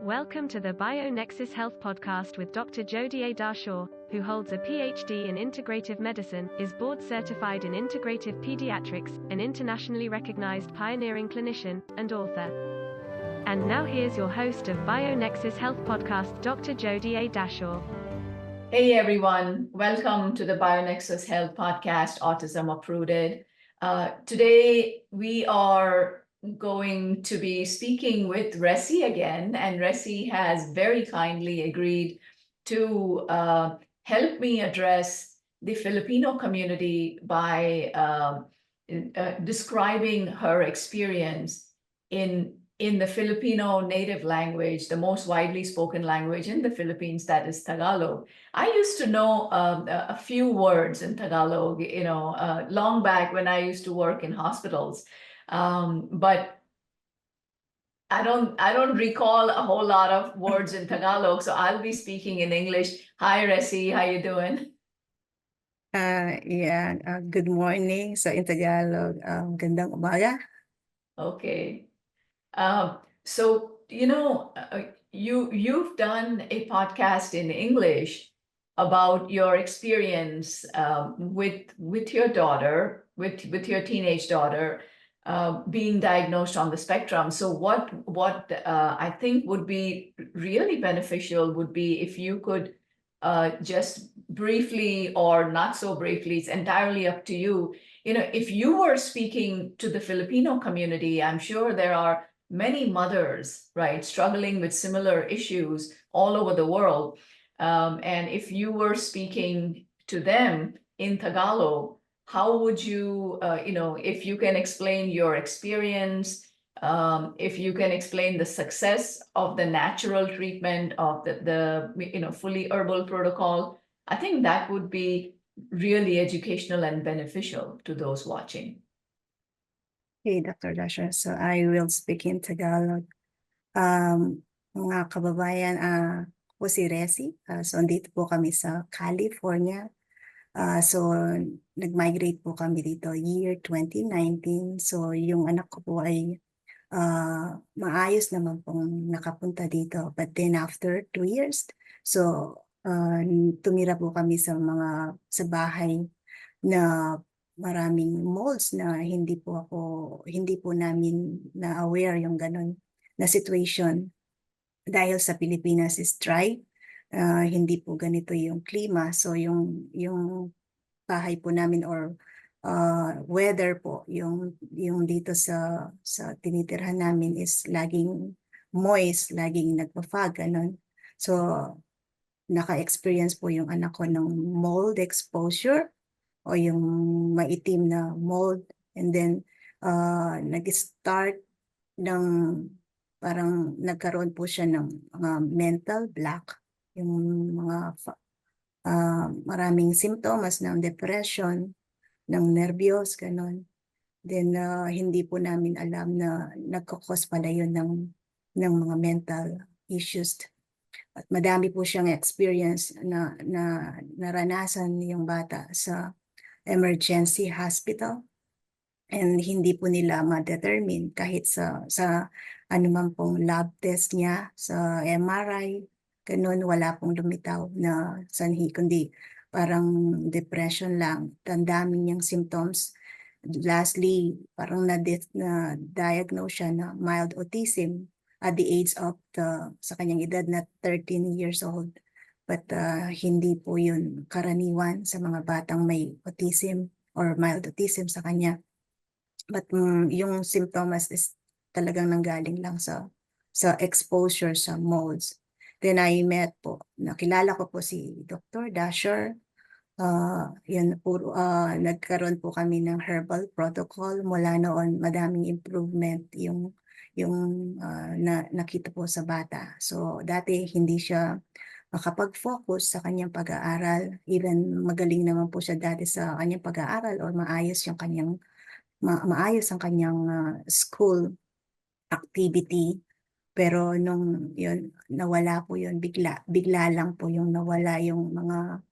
Welcome to the BioNexus Health podcast with Dr. Jodie A. Dashore, who holds a PhD in integrative medicine, is board certified in integrative pediatrics, an internationally recognized pioneering clinician, and author. And now here's your host of BioNexus Health podcast, Dr. Jodie A. Dashore. Hey everyone, welcome to the BioNexus Health podcast, Autism Uprooted. Today we are going to be speaking with Resi again, and Resi has very kindly agreed to help me address the Filipino community by describing her experience in the Filipino native language, the most widely spoken language in the Philippines, that is Tagalog. I used to know a few words in Tagalog, long back when I used to work in hospitals. But I don't recall a whole lot of words in Tagalog, so I'll be speaking in English. Hi, Resi, how you doing? Good morning. So in Tagalog, gandang umaga. Okay. So you've done a podcast in English about your experience with your daughter, with your teenage daughter, being diagnosed on the spectrum. So what I think would be really beneficial would be if you could just briefly, or not so briefly, it's entirely up to you. If you were speaking to the Filipino community, I'm sure there are many mothers, right, struggling with similar issues all over the world. And if you were speaking to them in Tagalog, how would you, if you can explain your experience, if you can explain the success of the natural treatment of the fully herbal protocol, I think that would be really educational and beneficial to those watching. Hey, Dr. Dashore. So I will speak in Tagalog. Mga kababayan, po si Resi. So andito po kami sa California. So nag-migrate po kami dito year 2019. So yung anak ko po ay maayos naman pong nakapunta dito. But then after 2 years, so tumira po kami sa bahay na maraming molds na hindi po namin na-aware yung ganun na situation. Dahil sa Pilipinas is dry, hindi po ganito yung klima. So yung bahay po namin or weather po, yung dito sa tinitirhan namin is laging moist, laging nagpa-fog, ganun. So naka-experience po yung anak ko ng mold exposure o yung maitim na mold, and then nag-start ng parang nagkaroon po siya ng mental block, yung mga maraming symptoms ng depression, ng nervyos, ganun. Then hindi po namin alam na nagkakos pala yun ng mga mental issues. At madami po siyang experience na naranasan yung bata sa emergency hospital, and hindi po nila ma-determine kahit sa anuman pong lab test niya, sa MRI, ganun, wala pong lumitaw na sanhi, kundi parang depression lang. Ang dami niyang symptoms. Lastly, parang na-diagnose siya na mild autism at the age of sa kanyang edad na 13 years old. But hindi po yun karaniwan sa mga batang may autism or mild autism sa kanya. But yung symptoms is talagang nanggaling lang sa exposure sa molds. Then I met po, nakilala ko po si Dr. Dashore. Nagkaroon po kami ng herbal protocol. Mula noon, madaming improvement yung nakita po sa bata. So dati hindi siya makapag-focus sa kanyang pag-aaral. Even magaling naman po siya dati sa kanyang pag-aaral, or maayos ang kanyang school activity. Pero nung yun, nawala po yun, bigla lang po yung nawala yung mga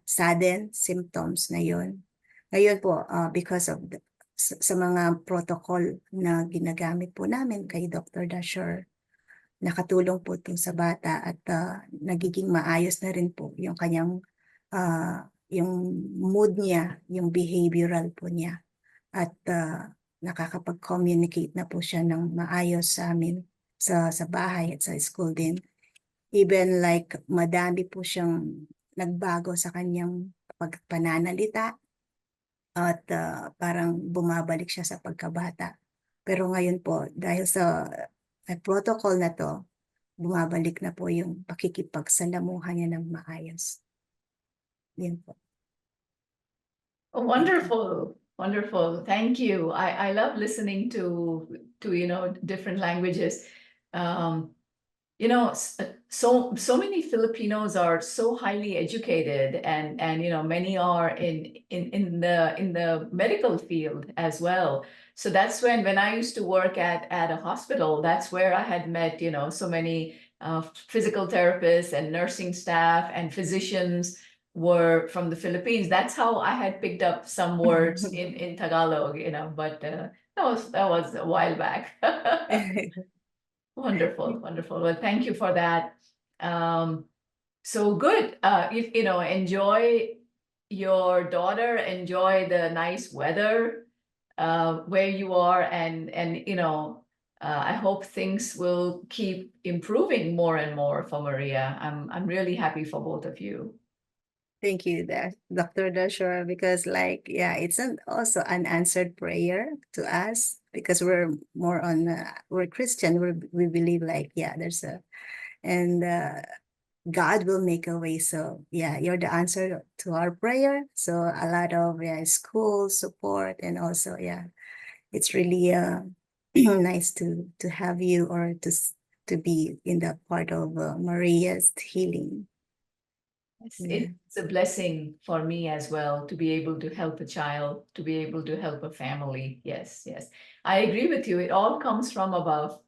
sudden symptoms na yun. Ngayon po, because of sa mga protocol na ginagamit po namin kay Dr. Dashore, nakatulong po ito sa bata at nagiging maayos na rin po yung kanyang yung mood niya, yung behavioral po niya. At nakakapag-communicate na po siya ng maayos sa amin sa bahay at sa school din. Even like madami po siyang nagbago sa kanyang pananalita at parang bumabalik siya sa pagkabata. Pero ngayon po, dahil sa protocol na to, bumabalik na po yung pakikipagsalamuhan niya ng maayos. Yun po. Oh, wonderful, wonderful. Thank you. I love listening to different languages. So many Filipinos are so highly educated, and many are in the medical field as well. So that's when I used to work at a hospital, that's where I had met so many physical therapists and nursing staff and physicians were from the Philippines. That's how I had picked up some words in Tagalog, but that was a while back. Wonderful, wonderful. Well, thank you for that. So good. Enjoy your daughter, enjoy the nice weather where you are, and I hope things will keep improving more and more for Maria. I'm really happy for both of you. Thank you, Dr. Dashore, because it's also an unanswered prayer to us, because we're more on, we're Christian, we believe there's and God will make a way. So you're the answer to our prayer. So a lot of school support, and also it's really nice to have you, or to be in that part of Maria's healing. It's a blessing for me as well to be able to help a child, to be able to help a family. Yes, I agree with you. It all comes from above.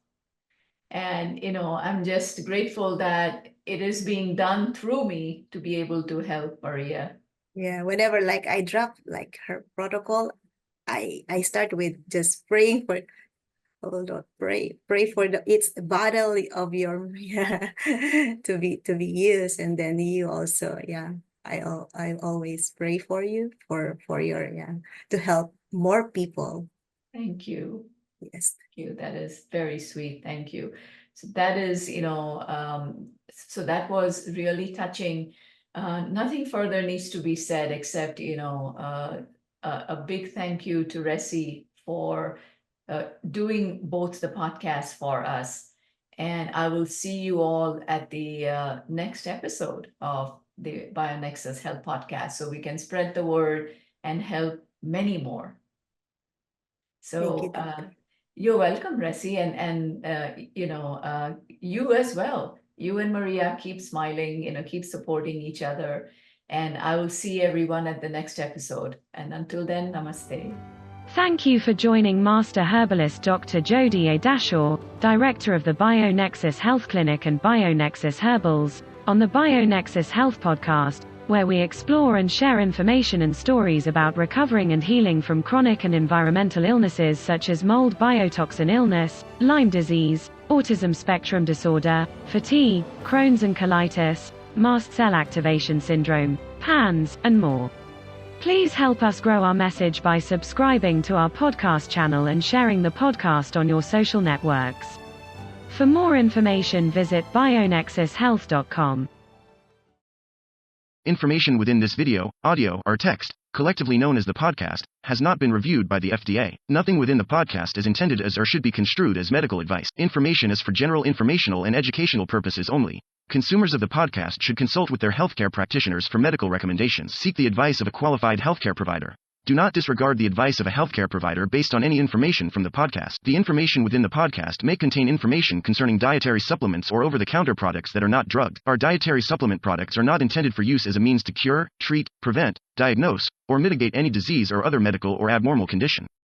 And, I'm just grateful that it is being done through me to be able to help Maria. Yeah, whenever I drop her protocol, I start with just praying for, hold on, pray for it's bottle of your to be used, and then you also I always pray for you for your to help more people. Thank you. Yes. Thank you. That is very sweet. Thank you. So that is, so that was really touching. Nothing further needs to be said except, a big thank you to Resi for doing both the podcasts for us. And I will see you all at the next episode of the BioNexus Health Podcast, so we can spread the word and help many more. So you're welcome, Resi, and you as well. You and Maria keep smiling, keep supporting each other. And I will see everyone at the next episode. And until then, namaste. Thank you for joining Master Herbalist Dr. Jodie A. Dashore, Director of the BioNexus Health Clinic and BioNexus Herbals, on the BioNexus Health Podcast, where we explore and share information and stories about recovering and healing from chronic and environmental illnesses such as mold biotoxin illness, Lyme disease, autism spectrum disorder, fatigue, Crohn's and colitis, mast cell activation syndrome, PANS, and more. Please help us grow our message by subscribing to our podcast channel and sharing the podcast on your social networks. For more information, visit bionexushealth.com. Information within this video, audio, or text, collectively known as the podcast, has not been reviewed by the FDA. Nothing within the podcast is intended as or should be construed as medical advice. Information is for general informational and educational purposes only. Consumers of the podcast should consult with their healthcare practitioners for medical recommendations. Seek the advice of a qualified healthcare provider. Do not disregard the advice of a healthcare provider based on any information from the podcast. The information within the podcast may contain information concerning dietary supplements or over-the-counter products that are not drugged. Our dietary supplement products are not intended for use as a means to cure, treat, prevent, diagnose, or mitigate any disease or other medical or abnormal condition.